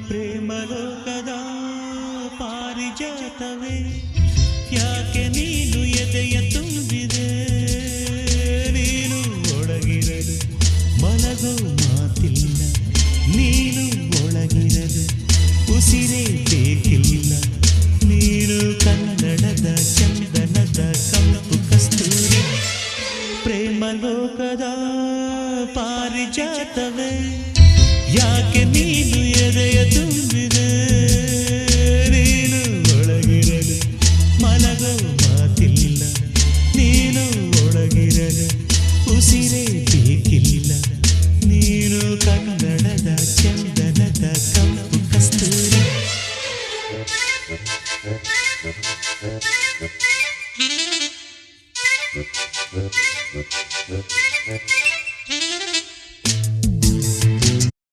ಪ್ರೇಮಲೋಕದ ಪಾರಿಜಾತವೇ ಯಾಕೆ ನೀನು ಎದೆಯ ತುಂಬಿದೆ ನೀನು ಒಳಗಿರಲು ಮಲಗೋ ಮಾತಿಲ್ಲ ನೀನು ಒಳಗಿರಲು ಉಸಿರೇ ಬೇಕಿಲ್ಲ ನೀನು ಕನ್ನಡದ ಚಂದನದ ಕಂಪು ಕಸ್ತೂರಿ ಪ್ರೇಮಲೋಕದ ಪಾರಿಜಾತವೇ ಯಾಕೆ